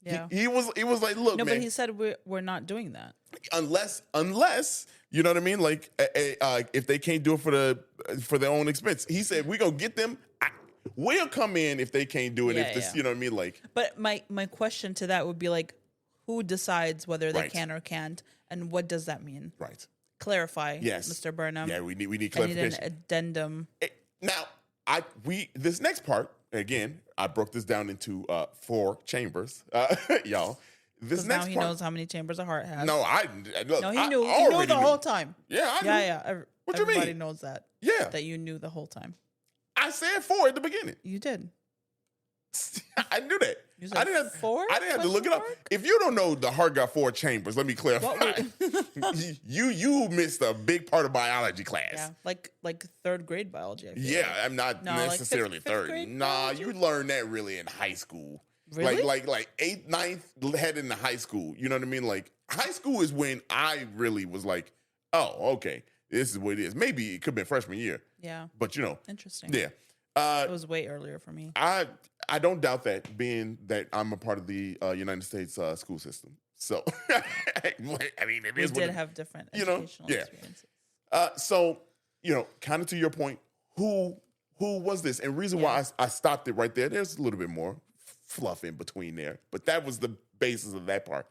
Yeah. He was like, look, No, man, but he said we're not doing that. unless you know what I mean, like if they can't do it for their own expense, he said we gonna get them. We'll come in if they can't do it. Yeah, if this, yeah. you know what I mean, like But my question to that would be like, who decides whether they Right. can or can't, and what does that mean? right. Clarify, Yes, Mr. Burnham. Yeah, we need I need an clarification. addendum. Now, this next part again, I broke this down into 4 chambers, y'all. This Because now next he part, knows how many chambers a heart has. no, look, No, he I knew. He knew already the whole time. Yeah, I knew. Yeah. What you Everybody mean? knows that. Yeah, That you knew the whole time. I said 4 at the beginning. You did. I knew that. You said I didn't have 4? I didn't have to look it up. Question mark? If you don't know the heart got 4 chambers, let me clarify. you missed a big part of biology class. Yeah, like third grade biology. I feel Yeah, like. I'm not No, like necessarily fifth third. grade Nah, biology? you learn that really in high school. Really? Like 8th, 9th, heading to high school. You know what I mean? Like high school is when I really was like, oh, okay, this is what it is. Maybe it could have been freshman year, Yeah, but you know, interesting. yeah. It was way earlier for me. I don't doubt that, being that I'm a part of the United States school system. So, I mean, it We is what did it- have different you know, educational yeah. experiences. So, you know, kind of to your point, who was this? And reason why I stopped it right there, there's a little bit more fluff in between there, but that was the basis of that part.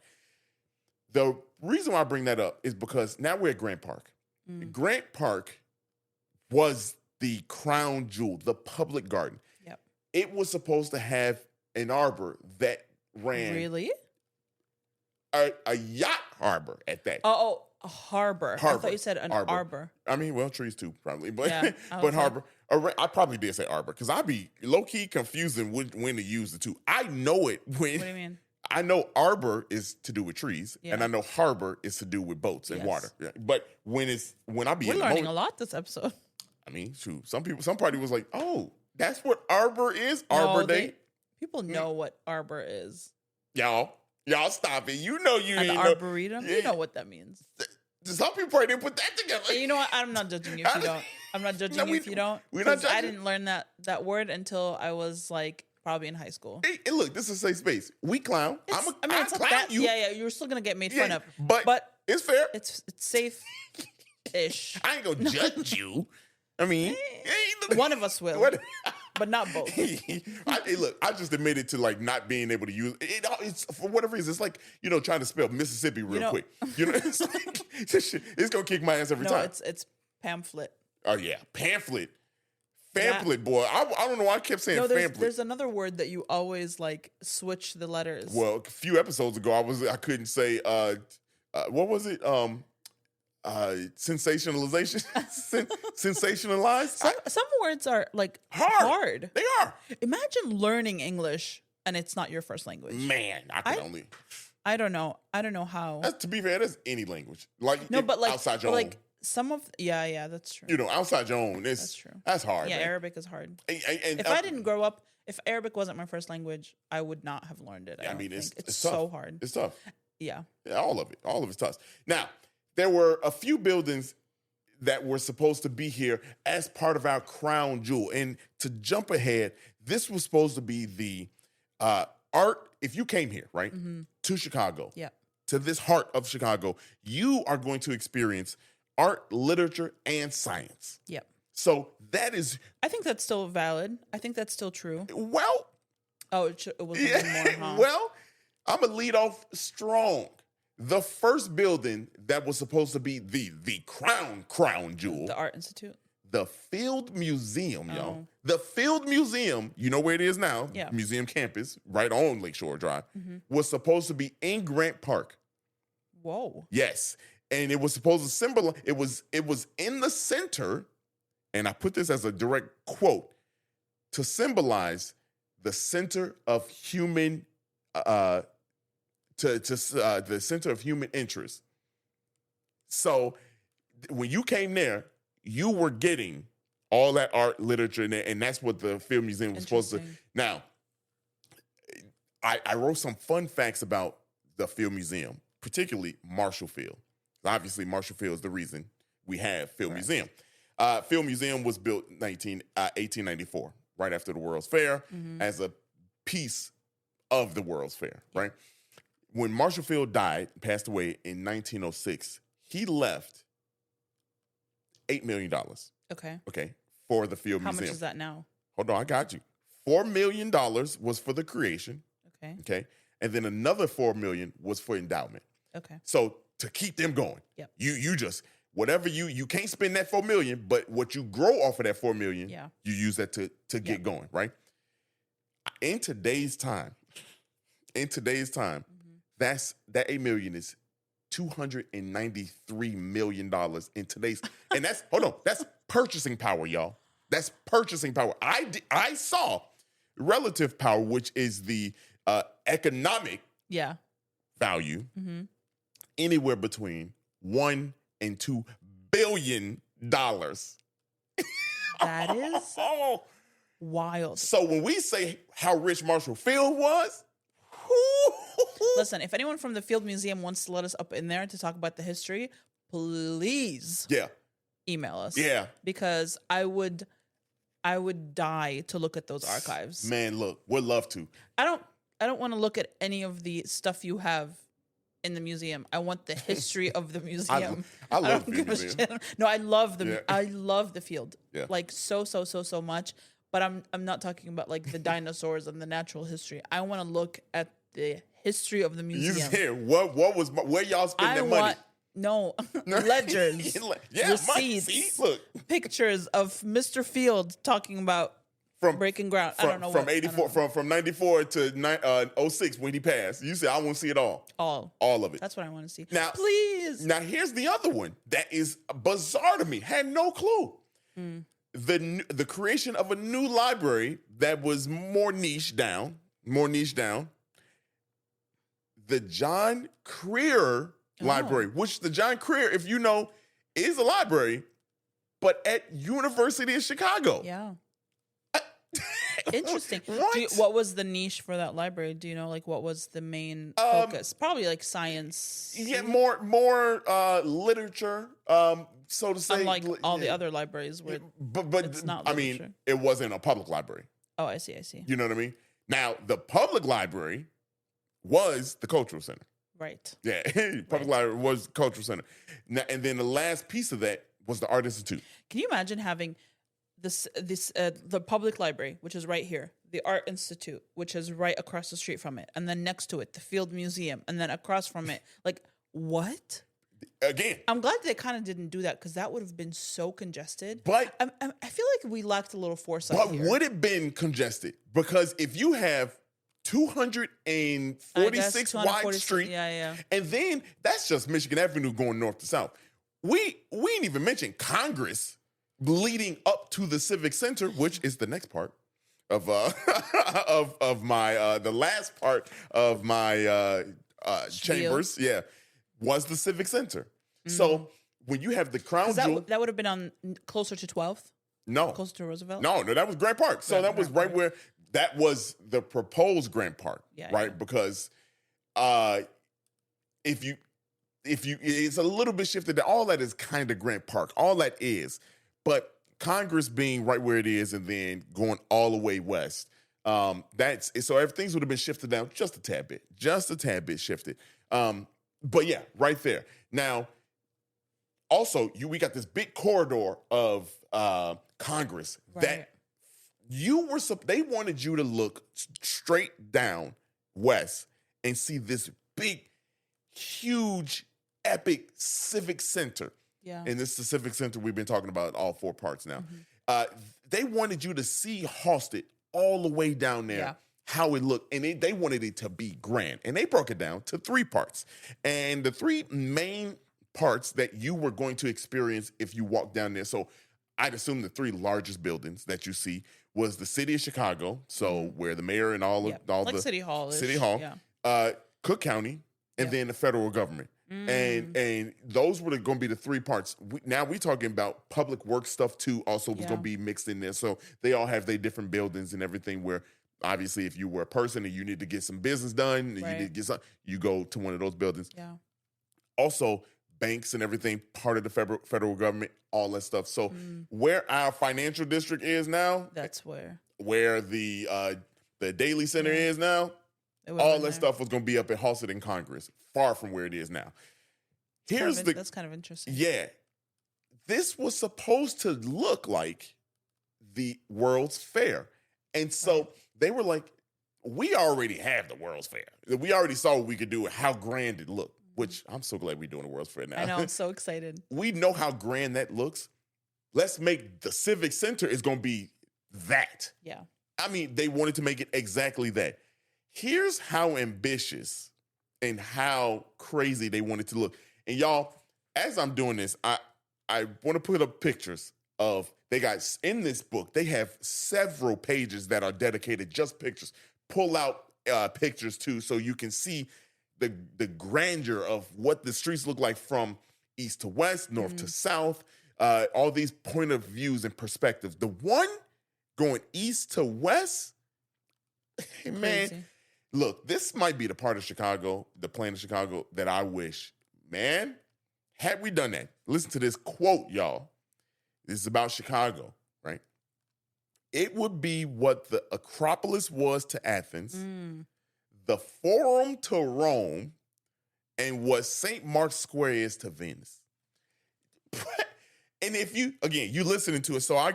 The reason why I bring that up is because now we're at Grant Park. Grant Park was the crown jewel, the public garden. Yep. It was supposed to have an arbor that ran Really? a yacht harbor at that. Oh, a harbor. I Harbor. thought you said an Arbor. arbor. I mean, well, trees too, probably, but Yeah, I was but like- harbor. I probably did say arbor because I'd be low key confusing when to use the two. I know it when What do you mean? I know arbor is to do with trees, Yeah. and I know harbor is to do with boats and Yes. water. Yeah. But when I be We're in the learning moment, a lot this episode. I mean, shoot, some party was like, oh, that's what arbor is. No, Arbor Day, People know what arbor is. y'all stop it. You know you An ain't know. arboretum. Yeah. You know what that means. Some people probably didn't put that together. And you know what? I'm not judging you if you don't. I'm not judging No, you if you don't. we're not 'Cause I judging. didn't learn that word until I was like probably in high school. Hey, look, this is a safe space. We clown. I It's clown not that. you. Yeah. You're still gonna get made Yeah, fun of, but it's fair. it's safe ish. I ain't gonna judge you. I mean, One of us will, What? but not both. Hey, look, I just admitted to like not being able to use it. It's for whatever reason. It's like trying to spell Mississippi real know- quick. It's like this shit, it's gonna kick my ass every No, time. it's pamphlet. Oh yeah, pamphlet, boy. I don't know why I kept saying No, pamphlet. there's another word that you always like switch the letters. Well, a few episodes ago, I couldn't say what was it? Sensationalization, sensationalized. Some words are like Hard. hard. They are. Imagine learning English and it's not your first language. Man, I can only. I don't know. I don't know how. To be fair, that's any language. Like No, but like, outside your but own. like some of that's true. Outside your own. That's true. That's hard. Yeah, man. Arabic is hard. And If I didn't grow up, If Arabic wasn't my first language, I would not have learned it. I mean, it's so tough. hard. It's tough. Yeah. Yeah, all of it's tough. Now, there were a few buildings that were supposed to be here as part of our crown jewel. And to jump ahead, this was supposed to be the art. If you came here, right, to Chicago, Yeah. to this heart of Chicago, you are going to experience art, literature, and science. Yep. So that is, I think that's still valid. I think that's still true. well, Oh, it was even more, huh? well, I'm going to lead off strong. The first building that was supposed to be the crown jewel, The Art Institute. the Field Museum, y'all. Oh. The Field Museum, you know where it is now, Yeah. Museum Campus, right on Lakeshore Drive, was supposed to be in Grant Park. Whoa. Yes. And it was supposed to symbolize, it was in the center, and I put this as a direct quote, to symbolize the center of human the center of human interest. So when you came there, you were getting all that art, literature, and that's what the Field Museum was supposed to. Interesting. Now, I wrote some fun facts about the Field Museum, particularly Marshall Field. Obviously, Marshall Field is the reason we have Field Museum. Field Museum was built 1894, right after the World's Fair, as a piece of the World's Fair, right? When Marshall Field died, passed away in 1906, he left $8 million, Okay. okay, for the Field How Museum. much is that now? Hold on, I got you. $4 million was for the creation, Okay. okay? And then another $4 million was for endowment. Okay. So to keep them going, Yep. you just whatever you can't spend that $4 million, but what you grow off of that $4 million, Yeah. you use that to get going, right? In today's time, that $8 million is $293 million in today's, and that's that's purchasing power, y'all. That's purchasing power. I saw relative power, which is the economic Yeah. value, Mm-hmm. anywhere between $1 and $2 billion. That is Oh, wild. so when we say how rich Marshall Field was, Listen, if anyone from the Field Museum wants to let us up in there to talk about the history, please yeah, email us. yeah, Because I would die to look at those archives. man, look, we'd love to. I don't want to look at any of the stuff you have in the museum. I want the history of the museum. I love don't the give a museum. shit. No, I love the Yeah. I love the field. Yeah. Like so much. But I'm not talking about like the dinosaurs and the natural history. I want to look at the history of the You museum. hear where y'all spend I that want money? ledgers, Yeah, money. receipts, See, look, pictures of Mr. Field talking about from breaking ground. I don't know from what, I don't 84 know. from 94 to 06 when he passed. You said I want to see it all of it. That's what I want to see. Now- Please. Now here's the other one that is bizarre to me. Had no clue. The creation of a new library that was more niche down. The John Creer Library, which the John Creer, if you know, is a library, but at University of Chicago. Yeah. Interesting. What? What was the niche for that library? Do you know, like, what was the main focus? Probably like science. Yeah, more literature, so to say. Unlike all the Yeah. other libraries where. But it's not I mean, literature. it wasn't a public library. Oh, I see. You know what I mean? Now, the public library was the cultural center. Right. Yeah, public library was the cultural center. Now, and then the last piece of that was the Art Institute. Can you imagine having the public library, which is right here, the Art Institute, which is right across the street from it, and then next to it, the Field Museum, and then across from it, like what? Again, I'm glad they kind of didn't do that because that would have been so congested. but I feel like we lacked a little foresight but here. would it been congested? Because if you have 246 wide 246 street, Yeah. and then that's just Michigan Avenue going north to south. We ain't even mentioned Congress leading up to the Civic Center, which is the next part of of my the last part of my chambers. Yeah, was the Civic Center. So when you have the crown jewel, That would have been on closer to 12th, no, closer to Roosevelt. no, that was Grant Park. So that was right where that was the proposed Grant Park, Yeah, right? yeah. Because if you it's a little bit shifted. That all that is kind of Grant Park. All that is, but Congress being right where it is, and then going all the way west. That's so things would have been shifted down just a tad bit shifted. But yeah, right there. Now, also, we got this big corridor of Congress that they wanted you to look straight down west and see this big, huge, epic civic center. Yeah. And this is the civic center we've been talking about all 4 parts now. They wanted you to see Halsted all the way down there, how it looked. And they wanted it to be grand. And they broke it down to 3 parts. And the 3 main parts that you were going to experience if you walk down there. So I'd assume the 3 largest buildings that you see was the city of Chicago, so where the mayor and all like the City Hall, Cook County, and then the federal government. And those were going to be the 3 parts. Now we're talking about public work stuff too. Also was going to be mixed in there. So they all have their different buildings and everything. Where obviously, if you were a person and you need to get some business done, you need to get some, you go to one of those buildings. Yeah. Also, banks and everything, part of the federal government, all that stuff. So where our financial district is now, that's where the Daily Center is now, all that stuff was going to be up at Halsted in Congress, far from where it is now. That's kind of interesting. Yeah. This was supposed to look like the World's Fair. And so they were like, we already have the World's Fair. We already saw what we could do and how grand it looked, which I'm so glad we're doing the World's Fair now. I know, I'm so excited. We know how grand that looks. Let's make the Civic Center is going to be that. Yeah. I mean, they wanted to make it exactly that. Here's how ambitious and how crazy they wanted to look. And y'all, as I'm doing this, I want to put up pictures of, they got in this book, they have several pages that are dedicated just pictures. Pull out pictures too, so you can see the grandeur of what the streets look like from east to west, north to south, all these point of views and perspectives. The one going east to west, man, look, this might be the part of Chicago, the plan of Chicago that I wish, man, had we done that. Listen to this quote, y'all. This is about Chicago, right? It would be what the Acropolis was to Athens, the Forum to Rome, and what St. Mark's Square is to Venice. And if you listening to it, so I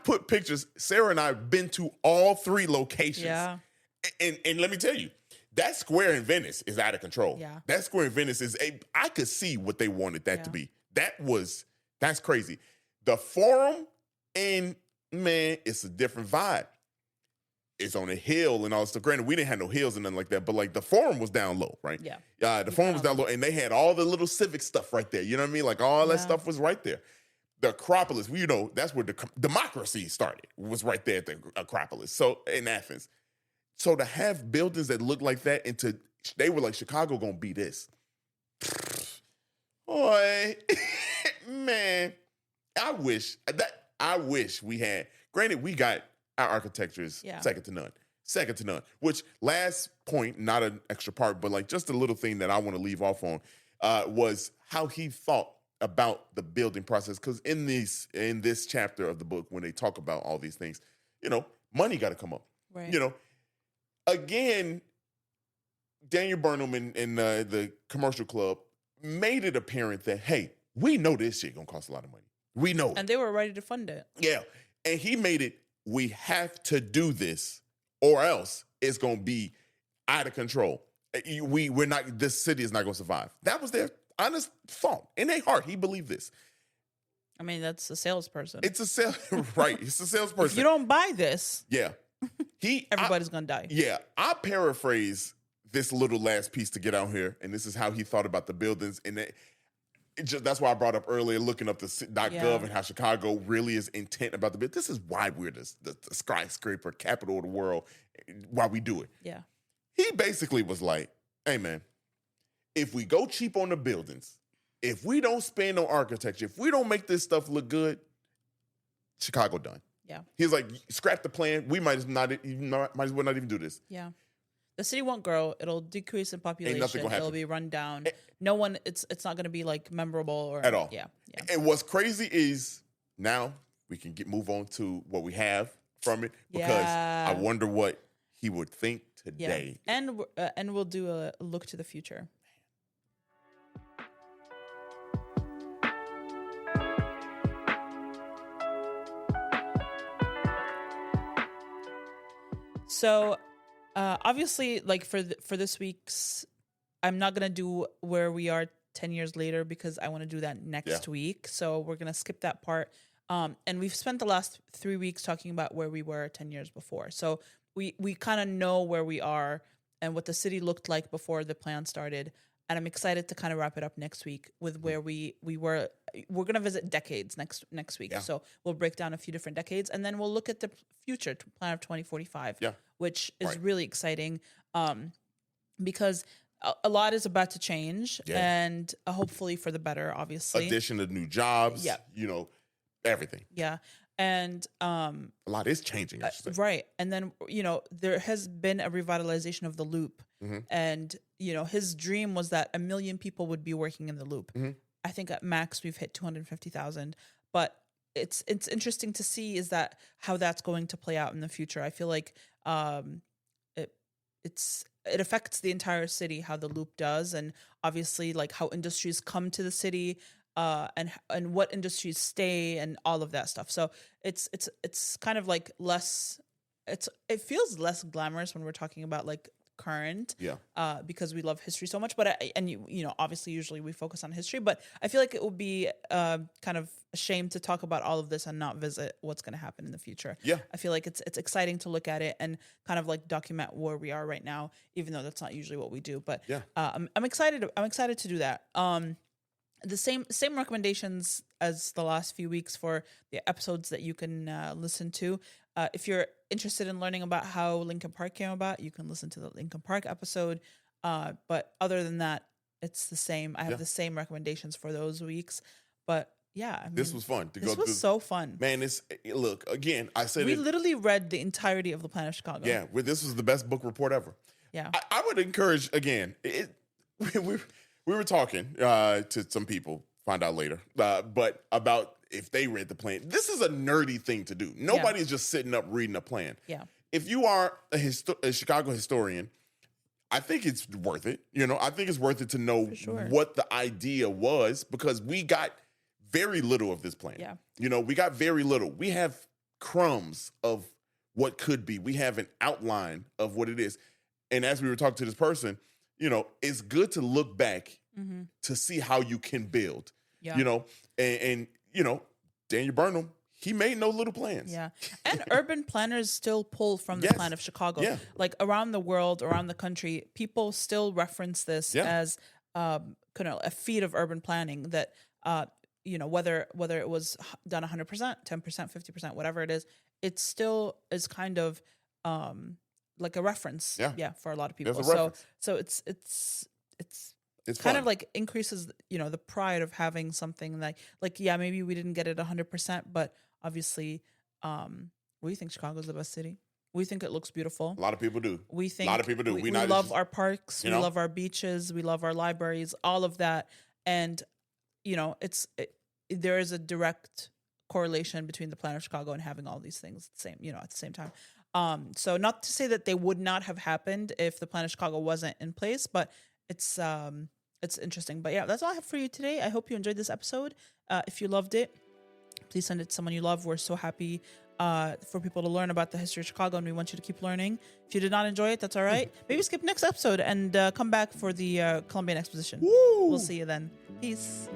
put pictures. Sarah and I have been to all 3 locations. Yeah. And let me tell you, that square in Venice is out of control. Yeah. That square in Venice I could see what they wanted that to be. That's crazy. The Forum, and man, it's a different vibe. It's on a hill and all stuff. Granted, we didn't have no hills and nothing like that, but like the Forum was down low, right? Yeah. The Forum was down low, and they had all the little civic stuff right there. You know what I mean? Like all that stuff was right there. The Acropolis, that's where the democracy started, was right there at the Acropolis. So in Athens. So to have buildings that look like that, they were like, Chicago gonna be this. Boy, man, I wish we had. Granted, we got our architecture is second to none. Which, last point, not an extra part, but like just a little thing that I want to leave off on, was how he thought about the building process. Because in this chapter of the book, when they talk about all these things, money got to come up. Right. Again, Daniel Burnham and the Commercial Club made it apparent that, hey, we know this shit gonna cost a lot of money. We know it. And they were ready to fund it. Yeah. And he made it, we have to do this or else it's gonna be out of control. This city is not gonna survive. That was their honest thought. In their heart, he believed this. I mean, that's a salesperson. It's a right. It's a salesperson. If you don't buy this, everybody's gonna die. Yeah, I paraphrase this little last piece to get out here, and this is how he thought about the buildings, and that's why I brought up earlier, looking up the .gov and how Chicago really is intent about the building. This is why we're the skyscraper capital of the world. Why we do it. Yeah, he basically was like, "Hey, man, if we go cheap on the buildings, if we don't spend on architecture, if we don't make this stuff look good, Chicago done." Yeah. He's like, scrap the plan. We might as well not even do this. Yeah. The city won't grow. It'll decrease in population. nothing gonna happen. It'll be run down. No one. It's not going to be like memorable or At all. Yeah. Yeah. And what's crazy is now we can move on to what we have from it, because Yeah. I wonder what he would think Yeah. today. And we'll do a look to the future. So, obviously, like for this week's, I'm not gonna do where we are 10 years later because I want to do that next week. So we're gonna skip that part. And we've spent the last 3 weeks talking about where we were 10 years before. So we kind of know where we are and what the city looked like before the plan started. And I'm excited to kind of wrap it up next week with where we were. We're gonna visit decades next week. Yeah. So we'll break down a few different decades, and then we'll look at the future plan of 2045. Yeah. Which is Right. really exciting, because a lot is about to change, Yeah. and hopefully for the better. Obviously, Addition of new jobs. Yeah. Everything. yeah, and A lot is changing, I should say. right, and then there has been a revitalization of the Loop, Mhm. and his dream was that 1 million people would be working in the Loop. Mhm. I think at max we've hit 250,000, but it's interesting to see is that how that's going to play out in the future. I feel like it affects the entire city how the Loop does, and obviously like how industries come to the city, and what industries stay and all of that stuff. So it's kind of like less. It feels less glamorous when we're talking about like current, Yeah. because we love history so much. But obviously usually we focus on history, but I feel like it would be kind of a shame to talk about all of this and not visit what's going to happen in the future. Yeah. I feel like it's exciting to look at it and kind of like document where we are right now, even though that's not usually what we do. But Yeah. I'm excited. I'm excited to do that. The same recommendations as the last few weeks for the episodes that you can listen to. If you're interested in learning about how Linkin Park came about, you can listen to the Linkin Park episode. But other than that, it's the same. I have the same recommendations for those weeks. But yeah, I mean, This was fun to this go through. was so fun. Man, look, again, I said We it. literally read the entirety of the Plan of Chicago. Yeah, this was the best book report ever. Yeah. I would encourage, again, we were talking to some people, find out later, but about if they read the plan. This is a nerdy thing to do. Nobody's just sitting up reading a plan. Yeah. If you are a Chicago historian, I think it's worth it. I think it's worth it to know sure. what the idea was, because we got very little of this plan. Yeah. We got very little. We have crumbs of what could be. We have an outline of what it is. And as we were talking to this person, it's good to look back to see how you can build. Yeah. And Daniel Burnham, he made no little plans. Yeah. And urban planners still pull from the Yes. plan of Chicago. Yeah. Like around the world, around the country, people still reference this as kind of a feat of urban planning that, whether it was done 100%, 10%, 50%, whatever it is, it still is kind of like a reference. Yeah. For a lot of people. There's a reference. So it's It's kind fun. of like increases, the pride of having something like maybe we didn't get it 100%, but obviously, we think Chicago's the best city. We think it looks beautiful. A lot of people do. We think a lot of people do. We not love just- our parks. We know? love our beaches. We love our libraries. All of that, and there is a direct correlation between the plan of Chicago and having all these things at the same time. So not to say that they would not have happened if the plan of Chicago wasn't in place, but it's interesting. But yeah, that's all I have for you today. I hope you enjoyed this episode. If you loved it, please send it to someone you love. We're so happy for people to learn about the history of Chicago, and we want you to keep learning. If you did not enjoy it, that's all right. Maybe skip next episode and come back for the Columbian Exposition. Woo! We'll see you then. Peace.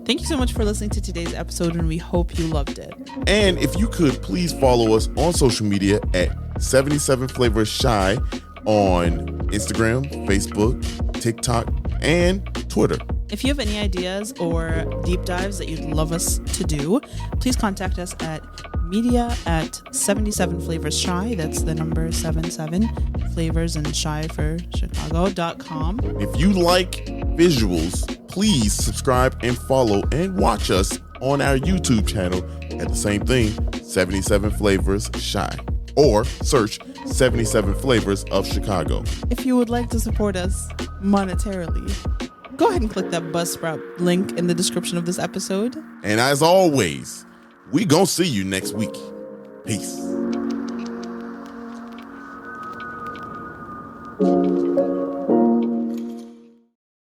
Thank you so much for listening to today's episode, and we hope you loved it. And if you could, please follow us on social media at 77 Flavors Shy on Instagram, Facebook, TikTok, and Twitter. If you have any ideas or deep dives that you'd love us to do, please contact us at media@77flavorsshy. That's the number 77 flavors and shy for Chicago.com. If you like visuals, please subscribe and follow and watch us on our YouTube channel at the same thing, 77 Flavors Shy, or search 77 Flavors of Chicago. If you would like to support us monetarily, go ahead and click that Buzzsprout link in the description of this episode. And as always, we gonna see you next week. Peace.